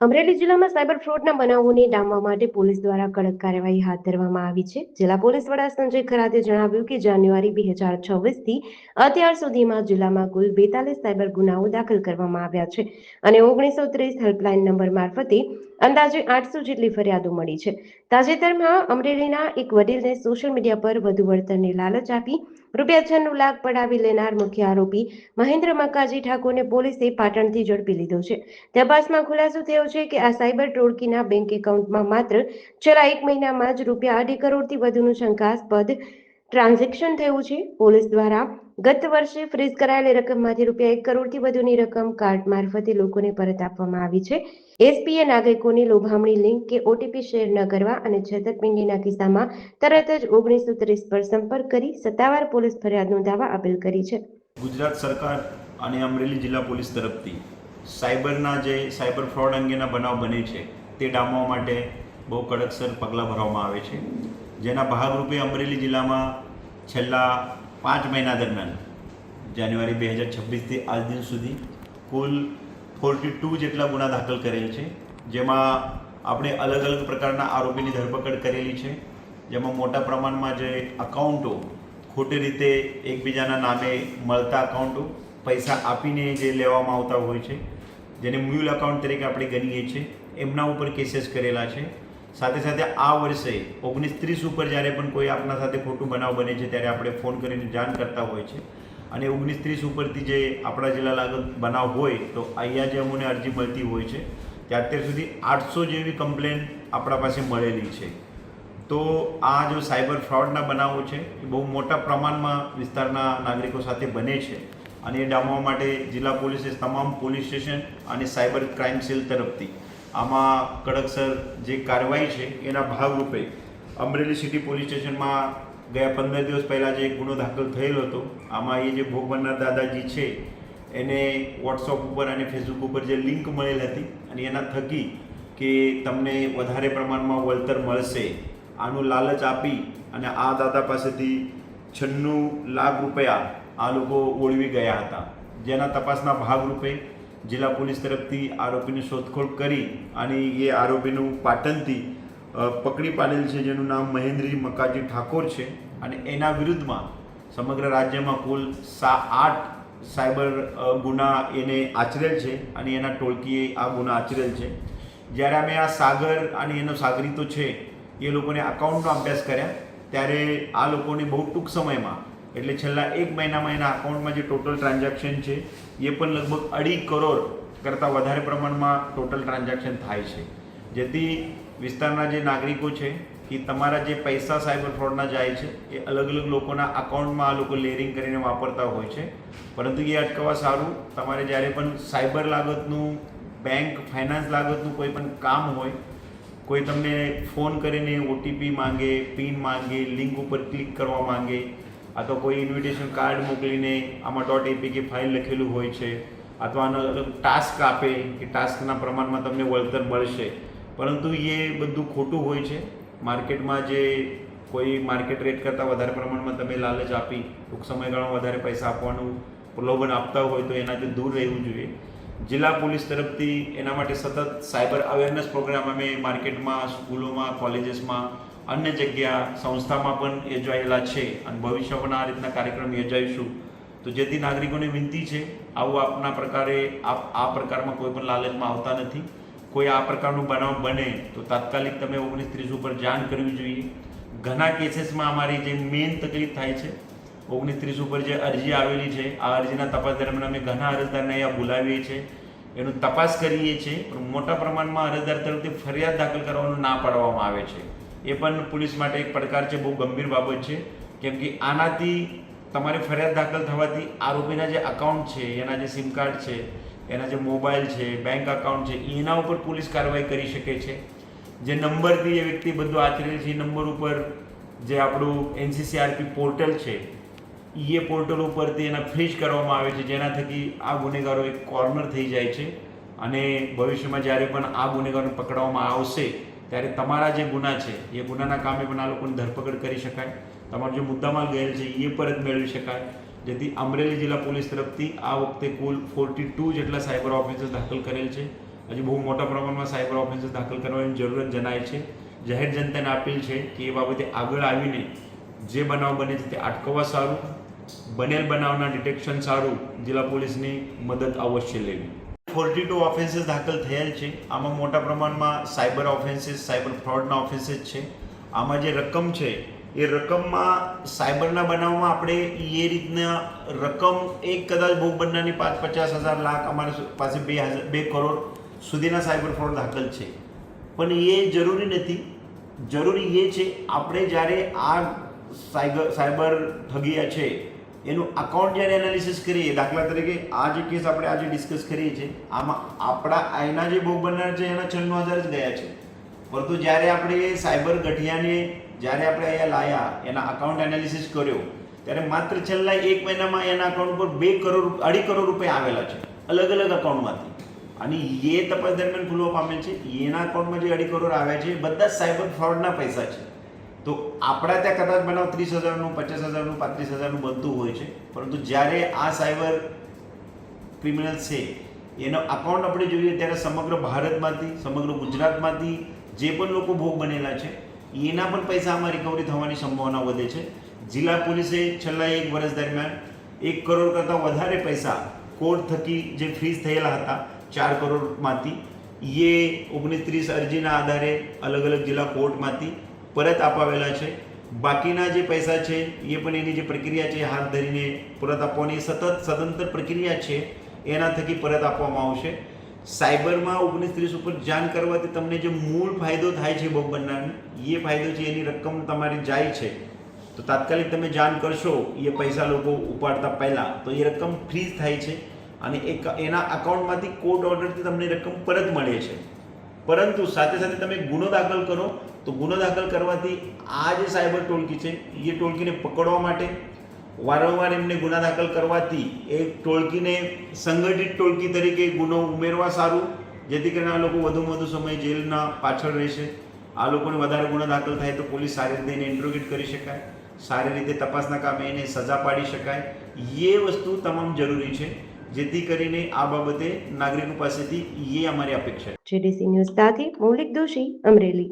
અમરેલી જિલ્લામાં સાયબર ફ્રોડના બનાવોને ડામવા માટે પોલીસ દ્વારા કડક કાર્યવાહી હાથ ધરવામાં આવી છે. જિલ્લા પોલીસ વડા સંજય ખરાતે જણાવ્યું કે જાન્યુઆરી 2026થી અત્યાર સુધીમાં જિલ્લામાં કુલ 42 સાયબર ગુનાઓ દાખલ કરવામાં આવ્યા છે અને 1930 હેલ્પલાઇન નંબર મારફતે અંદાજે 800 જેટલી ફરિયાદો મળી છે. તાજેતરમાં અમરેલીના એક વડીલને સોશિયલ મીડિયા પર વધુ વળતરની લાલચ આપી ₹96 લાખ પડાવી લેનાર મુખ્ય આરોપી મહેન્દ્ર મક્કાજી ઠાકોરને પોલીસે પાટણથી ઝડપી લીધો છે. તપાસમાં ખુલાસો થયો છે કે આ સાયબર ટોળકીના બેંક એકાઉન્ટમાં માત્ર છેલ્લા 1 મહિનામાં જ ₹2.5 કરોડથી વધુનું શંકાસ્પદ ટ્રાન્ઝેક્શન થયું છે. પોલીસ દ્વારા ગત વર્ષે ફ્રીઝ કરાયેલી રકમમાંથી ₹1 કરોડથી વધુની રકમ કાર્ડ મારફતે લોકોને પરત આપવામાં આવી છે. એસપીએ નાગરિકોની લોભામણી લિંક કે ઓટીપી શેર ન કરવા અને છેતરપિંડીના કિસ્સામાં તરત જ 1930 પર સંપર્ક કરી સત્તાવાર પોલીસ ફરિયાદ નોંધાવવા અપીલ કરી છે. ગુજરાત સરકાર અને અમરેલી જિલ્લા પોલીસ તરફથી સાયબર ફ્રોડ અંગેના બનાવ બને છે તે ડામવા માટે બહુ કડકસર પગલાં ભરવામાં આવે છે, જેના ભાગરૂપે અમરેલી જિલ્લામાં છેલ્લા 5 મહિના દરમિયાન જાન્યુઆરી 2026થી આજ દિન સુધી કુલ 42 જેટલા ગુના દાખલ કરેલ છે, જેમાં આપણે અલગ અલગ પ્રકારના આરોપીની ધરપકડ કરેલી છે. જેમાં મોટા પ્રમાણમાં જે અકાઉન્ટો ખોટી રીતે એકબીજાના નામે મળતા અકાઉન્ટો પૈસા આપીને જે લેવામાં આવતા હોય છે, જેને મ્યુલ અકાઉન્ટ તરીકે આપણે ગણીએ છીએ, એમના ઉપર કેસીસ કરેલા છે. સાથે સાથે આ વર્ષે 1930 ઉપર જ્યારે પણ કોઈ આપણા સાથે ખોટું બનાવ બને છે ત્યારે આપણે ફોન કરીને જાણ કરતા હોય છે અને 1930 ઉપરથી જે આપણા જિલ્લા લાગત બનાવ હોય તો અહીંયા જે અમને અરજી મળતી હોય છે તે અત્યાર સુધી 800 જેવી કમ્પ્લેન આપણા પાસે મળેલી છે. તો આ જો સાયબર ફ્રોડના બનાવો છે એ બહુ મોટા પ્રમાણમાં વિસ્તારના નાગરિકો સાથે બને છે અને એ ડામવા માટે જિલ્લા પોલીસે તમામ પોલીસ સ્ટેશન અને સાયબર ક્રાઇમ સેલ તરફથી આમાં કડકસર જે કાર્યવાહી છે એના ભાગરૂપે અમરેલી સિટી પોલીસ સ્ટેશનમાં ગયા 15 દિવસ પહેલાં જે ગુનો દાખલ થયેલો હતો, આમાં એ જે ભોગ બનનાર દાદાજી છે એને વોટ્સઅપ ઉપર અને ફેસબુક ઉપર જે લિંક મળેલ હતી અને એના થકી કે તમને વધારે પ્રમાણમાં વળતર મળશે આનું લાલચ આપી અને આ દાદા પાસેથી 96 લાખ રૂપિયા આ લોકો ઓળવી ગયા હતા, જેના તપાસના ભાગરૂપે જિલ્લા પોલીસ તરફથી આરોપીની શોધખોળ કરી અને એ આરોપીનું પાટણથી પકડી પાડેલ છે, જેનું નામ મહેન્દ્ર મક્કાજી ઠાકોર છે અને એના વિરુદ્ધમાં સમગ્ર રાજ્યમાં કુલ 8 સાયબર ગુના એને આચરેલ છે અને એના ટોળકીએ આ ગુના આચરેલ છે. જ્યારે અમે આ સાગર અને એનો સાગરીતો છે એ લોકોને અકાઉન્ટનો અભ્યાસ કર્યા ત્યારે આ લોકોને બહુ ટૂંક સમયમાં એટલે છેલ્લા 1 મહિનામાં એના અકાઉન્ટમાં જે ટોટલ ટ્રાન્ઝેક્શન છે એ પણ લગભગ 2.5 કરોડ કરતાં વધારે પ્રમાણમાં ટોટલ ટ્રાન્ઝેક્શન થાય છે. જેથી વિસ્તારના જે નાગરિકો છે કે તમારા જે પૈસા સાયબર ફ્રોડના જાય છે એ અલગ અલગ લોકોના અકાઉન્ટમાં આ લોકો લેરિંગ કરીને વાપરતા હોય છે, પરંતુ એ અટકાવવા સારું તમારે જ્યારે પણ સાયબર લાગતનું, બેંક ફાઇનાન્સ લાગતનું કોઈ પણ કામ હોય, કોઈ તમને ફોન કરીને ઓટીપી માંગે, પિન માંગે, લિંક ઉપર ક્લિક કરવા માંગે અથવા કોઈ ઇન્વિટેશન કાર્ડ મોકલીને આમાં .apk ફાઇલ લખેલું હોય છે અથવા આનો અલગ ટાસ્ક આપે કે ટાસ્કના પ્રમાણમાં તમને વળતર મળશે, પરંતુ એ બધું ખોટું હોય છે. માર્કેટમાં જે કોઈ માર્કેટ રેટ કરતાં વધારે પ્રમાણમાં તમે લાલચ આપી ટૂંક સમયગાળામાં વધારે પૈસા આપવાનું પ્રલોભન આપતા હોય તો એનાથી દૂર રહેવું જોઈએ. જિલ્લા પોલીસ તરફથી એના માટે સતત સાયબર અવેરનેસ પ્રોગ્રામ અમે માર્કેટમાં, સ્કૂલોમાં, કોલેજીસમાં, અન્ય જગ્યા, સંસ્થામાં પણ યોજાયેલા છે અને ભવિષ્યમાં પણ આ રીતના કાર્યક્રમ યોજાઈશું. તો જેથી નાગરિકોને વિનંતી છે આવું આપના પ્રકારે આ પ્રકારમાં કોઈ પણ લાલચમાં આવતા નથી. કોઈ આ પ્રકારનું બનાવ બને તો તાત્કાલિક તમે 1930 ઉપર જાણ કરવી જોઈએ. ઘણા કેસીસમાં અમારી જે મેઇન તકલીફ થાય છે 1930 ઉપર જે અરજી આવેલી છે આ અરજીના તપાસ દરમિયાન અમે ઘણા અરજદારને અહીંયા બોલાવીએ છીએ, એનું તપાસ કરીએ છીએ, પણ મોટા પ્રમાણમાં અરજદાર તરફથી ફરિયાદ દાખલ કરવાનું ના પાડવામાં આવે છે. એ પણ પોલીસ માટે એક પડકાર છે, બહુ ગંભીર બાબત છે, કેમ કે આનાથી તમારે ફરિયાદ દાખલ થવાથી આરોપીના જે અકાઉન્ટ છે, એના જે સિમ કાર્ડ છે, એના જે મોબાઈલ છે, બેંક અકાઉન્ટ છે, એના ઉપર પોલીસ કાર્યવાહી કરી શકે છે. જે નંબરથી એ વ્યક્તિ બધું આચરેલ છે એ નંબર ઉપર જે આપણું NCCRP પોર્ટલ છે એ પોર્ટલ ઉપરથી એના ફ્રીઝ કરવામાં આવે છે, જેના થકી આ ગુનેગારો એક કોર્નર થઈ જાય છે અને ભવિષ્યમાં જ્યારે પણ આ ગુનેગારોને પકડવામાં આવશે ત્યારે તમારા જે ગુના છે એ ગુનાના કામે પણ આ લોકોની ધરપકડ કરી શકાય, તમારો જે મુદ્દામાલ ગયેલ છે એ પરત મેળવી શકાય. જેથી અમરેલી જિલ્લા પોલીસ તરફથી આ વખતે કુલ 42 જેટલા સાયબર ઓફિસર્સ દાખલ કરેલ છે હજી બહુ મોટા પ્રમાણમાં સાયબર ઓફેન્સીસ દાખલ કરવાની જરૂરત જણાય છે. જાહેર જનતાને અપીલ છે કે એ બાબતે આગળ આવીને જે બનાવ બને છે તે અટકાવવા સારું, બનેલ બનાવના ડિટેક્શન સારું જિલ્લા પોલીસની મદદ અવશ્ય લેવી. 42 ઓફેન્સીસ દાખલ થયેલ છે. આમાં મોટા પ્રમાણમાં સાયબર ઓફેન્સીસ, સાયબર ફ્રોડના ઓફેન્સીસ છે. આમાં જે રકમ છે એ રકમમાં સાયબરના બનાવમાં આપણે એ રીતના રકમ એક કદાચ ભોગ બનનારની 50,000 લાખ અમારી પાસે 2 કરોડ સુધીના સાયબર ફ્રોડ દાખલ છે. પણ એ જરૂરી નથી. જરૂરી એ છે આપણે જ્યારે આ સાયબર ઠગીયા છે એનું અકાઉન્ટ જ્યારે એનાલિસિસ કરીએ, દાખલા તરીકે આ જે કેસ આપણે આજે ડિસ્કસ કરીએ છીએ આમાં આપણા એના જે ભોગ બનનાર છે એના 96,000 જ ગયા છે. પરંતુ જ્યારે આપણે સાયબર ગઠિયાને જ્યારે આપણે અહીંયા લાયા, એના અકાઉન્ટ એનાલિસિસ કર્યો, ત્યારે માત્ર છેલ્લા 1 મહિનામાં એના અકાઉન્ટ પર 2.5 કરોડ રૂપિયા આવેલા છે અલગ અલગ અકાઉન્ટમાંથી. અને એ તપાસ દરમિયાન ખુલવા પામેલ છે. એના અકાઉન્ટમાં જે 2.5 કરોડ આવ્યા છે બધા સાયબર ફ્રોડના પૈસા છે. તો આપણા ત્યાં કદાચ બનાવ 30,000નું, 50,000નું, 35,000નું બનતું હોય છે. પરંતુ જ્યારે આ સાયબર ક્રિમિનલ છે એનો અકાઉન્ટ આપણે જોઈએ ત્યારે સમગ્ર ભારતમાંથી, સમગ્ર ગુજરાતમાંથી જે પણ લોકો ભોગ બનેલા છે એના પણ પૈસા આમાં રિકવરી થવાની સંભાવના વધે છે. જિલ્લા પોલીસે છેલ્લા 1 વર્ષ દરમિયાન 1 કરોડ કરતાં વધારે પૈસા કોર્ટ થકી જે ફ્રીઝ થયેલા હતા 4 કરોડમાંથી એ 19-30 અરજીના આધારે અલગ અલગ જિલ્લા કોર્ટમાંથી પરત અપાવેલા છે. બાકીના જે પૈસા છે એ પણ એની જે પ્રક્રિયા છે હાથ ધરીને પરત આપવાની સતત પ્રક્રિયા છે એના થકી પરત આપવામાં આવશે. સાયબરમાં 19-30 ઉપર જાણ કરવાથી તમને જે મૂળ ફાયદો થાય છે ભોગ બનનારને, એ ફાયદો છે એની રકમ તમારી જાય છે તો તાત્કાલિક તમે જાણ કરશો એ પૈસા લોકો ઉપાડતા પહેલાં તો એ રકમ ફ્રીઝ થાય છે અને એના અકાઉન્ટમાંથી કોર્ટ ઓર્ડરથી તમને રકમ પરત મળે છે. પરંતુ સાથે સાથે તમે ગુનો દાખલ કરો તો ગુનો દાખલ કરવાથી આ જે સાયબર ટોળકી છે એ ટોળકીને પકડવા માટે વારંવાર એમને ગુના દાખલ કરવાથી એ ટોળકીને સંગઠિત ટોળકી તરીકે ગુનો ઉમેરવા સારું, જેથી કરીને આ લોકો વધુમાં વધુ સમય જેલના પાછળ રહેશે. આ લોકોને વધારે ગુના દાખલ થાય તો પોલીસ સારી રીતે એને ઇન્ટ્રોગેટ કરી શકાય, સારી રીતે તપાસના કામે એને સજા પાડી શકાય. એ વસ્તુ તમામ જરૂરી છે જેથી કરીને આ બાબતે નાગરિકો પાસેથી એ અમારી અપેક્ષા છે. જેડીસી ન્યૂઝ સાથે મૌલિક દોશી, અમરેલી.